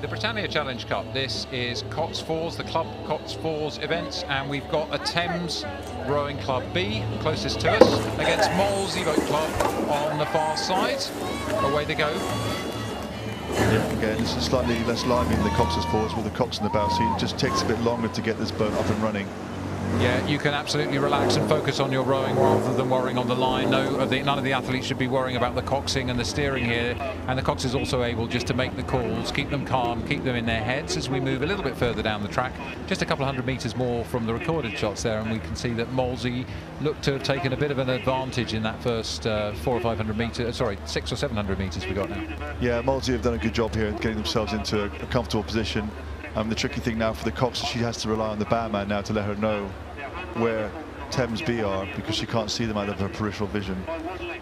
The Britannia Challenge Cup. This is Cox Fours, the Club Cox Fours events, and we've got a Thames Rowing Club B closest to us against Molesey Boat Club on the far side. Away they go. Yeah, again, this is slightly less lively than the Cox's Fours with the Cox in the bow, so it just takes a bit longer to get this boat up and running. Yeah, you can absolutely relax and focus on your rowing rather than worrying on the line. None of the athletes should be worrying about the coxing and the steering here. And the cox is also able just to make the calls, keep them calm, keep them in their heads as we move a little bit further down the track. Just a couple of hundred metres more from the recorded shots there, and we can see that Molesey looked to have taken a bit of an advantage in that first 600 or 700 metres we got now. Yeah, Molesey have done a good job here getting themselves into a comfortable position. The tricky thing now for the Cox is she has to rely on the barman now to let her know where Thames B are, because she can't see them out of her peripheral vision,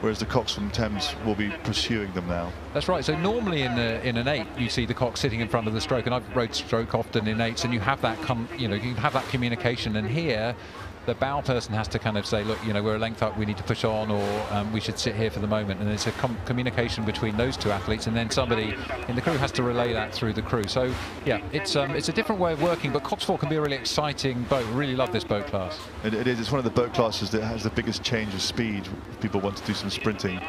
whereas the Cox from Thames will be pursuing them now. That's right. So normally in an 8 you see the Cox sitting in front of the stroke, and I've rowed stroke often in 8s, and you have that you have that communication. And here the bow person has to kind of say, look, we're a length up, we need to push on, or we should sit here for the moment. And there's a communication between those two athletes, and then somebody in the crew has to relay that through the crew. So yeah, it's a different way of working, but Cox 4 can be a really exciting boat. Really love this boat class. It is. It's one of the boat classes that has the biggest change of speed if people want to do some sprinting.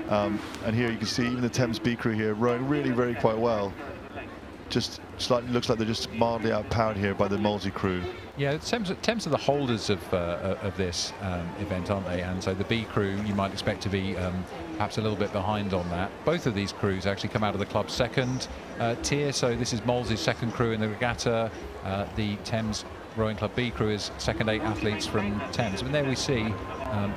And here you can see even the Thames B crew here rowing really quite well. Just slightly looks like they're just mildly outpowered here by the Molesey crew. Yeah, Thames are the holders of this event, aren't they? And so the B crew, you might expect to be perhaps a little bit behind on that. Both of these crews actually come out of the club's second tier. So this is Molesey's second crew in the regatta. The Thames Rowing Club B crew is second 8 athletes from Thames. And there we see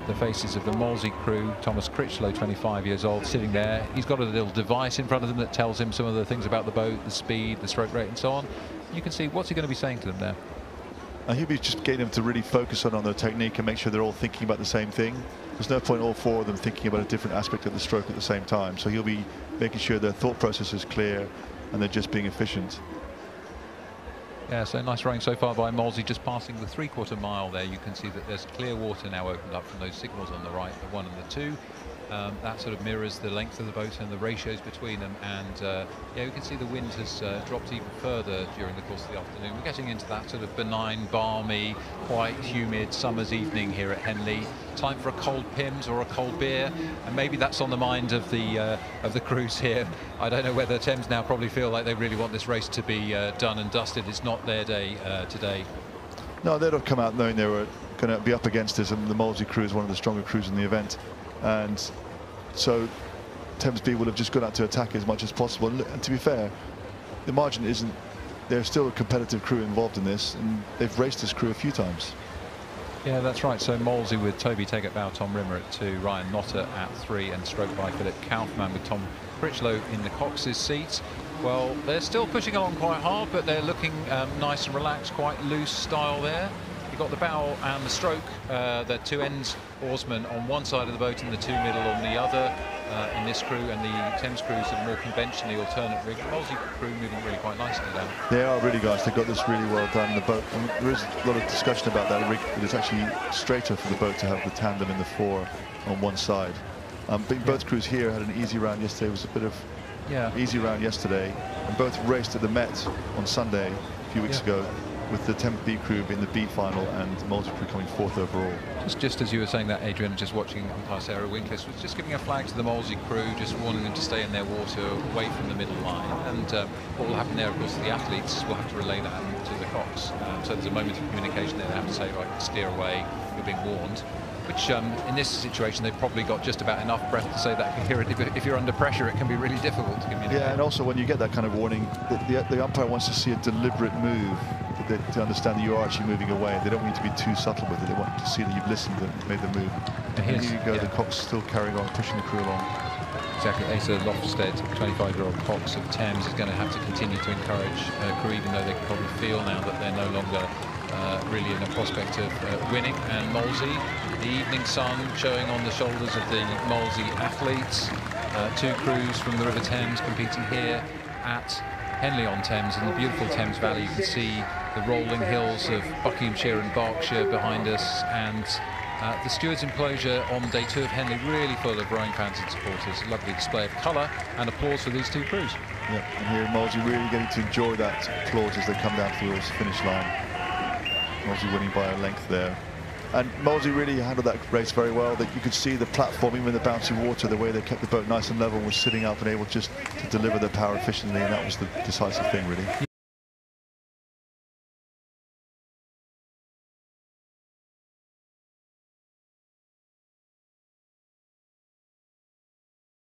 the faces of the Molesey crew. Thomas Critchlow, 25 years old, sitting there. He's got a little device in front of him that tells him some of the things about the boat, the speed, the stroke rate, and so on. You can see what's he going to be saying to them there. He'll be just getting them to really focus on their technique and make sure they're all thinking about the same thing. There's no point all 4 of them thinking about a different aspect of the stroke at the same time. So he'll be making sure their thought process is clear and they're just being efficient. Yeah, so nice rowing so far by Molesey, just passing the 3/4 mile there. You can see that there's clear water now opened up from those signals on the right, the 1 and the 2. That sort of mirrors the length of the boat and the ratios between them, and yeah, we can see the wind has dropped even further during the course of the afternoon. We're getting into that sort of benign, balmy, quite humid summer's evening here at Henley. Time for a cold Pimm's or a cold beer, and maybe that's on the mind of the crews here. I don't know whether Thames now probably feel like they really want this race to be done and dusted. It's not their day today. No, they'd have come out knowing they were going to be up against us, and the Molesey crew is one of the stronger crews in the event. And so Thames B will have just gone out to attack as much as possible. And to be fair, the margin isn't, there's still a competitive crew involved in this, and they've raced this crew a few times. Yeah, that's right. So Molesey with Toby Teggett-Bow, Tom Rimmer at 2, Ryan Notter at 3, and stroke by Philip Kaufman with Tom Critchlow in the Cox's seats. Well, they're still pushing along quite hard, but they're looking nice and relaxed, quite loose style there. You've got the bow and the stroke, the 2 ends oarsmen on one side of the boat and the 2 middle on the other in this crew, and the Thames crews are more conventionally alternate rig. The Molesey crew moving really quite nicely down. They are really guys. They've got this really well done. The boat, and there is a lot of discussion about that rig. It's actually straighter for the boat to have the tandem in the 4 on one side. But both crews here had an easy round yesterday. It was a bit of easy round yesterday, and both raced at the Met on Sunday a few weeks ago, with the Thames B crew being the B final and the Molesey crew coming 4th overall. Just as you were saying that, Adrian, just watching umpire Sarah Winklis was just giving a flag to the Molesey crew, just warning them to stay in their water, away from the middle line. And what will happen there, of course, the athletes will have to relay that to the Cox. So there's a moment of communication there. They have to say, right, steer away, you're being warned. Which in this situation they've probably got just about enough breath to say that coherently, but if you're under pressure it can be really difficult to communicate. Yeah, and also when you get that kind of warning, the umpire wants to see a deliberate move to understand that you are actually moving away. They don't want you to be too subtle with it. They want to see that you've listened and made the move. And here you go, the Cox still carrying on, pushing the crew along. Exactly. Asa Lofsted, 25-year-old Cox of Thames, is going to have to continue to encourage crew, even though they can probably feel now that they're no longer really in a prospect of winning. And Molesey, the evening sun showing on the shoulders of the Molesey athletes. 2 crews from the River Thames competing here at Henley on Thames in the beautiful Thames Valley. You can see the rolling hills of Buckinghamshire and Berkshire behind us, and The Stewards enclosure on day 2 of Henley really full of rowing fans and supporters. A lovely display of colour and applause for these two crews. Yeah, and here Molesey really getting to enjoy that applause as they come down to the finish line. Molesey winning by a length there. And Molesey really handled that race very well. That you could see the platform, even in the bouncy water, the way they kept the boat nice and level, was sitting up and able just to deliver their power efficiently, and that was the decisive thing, really.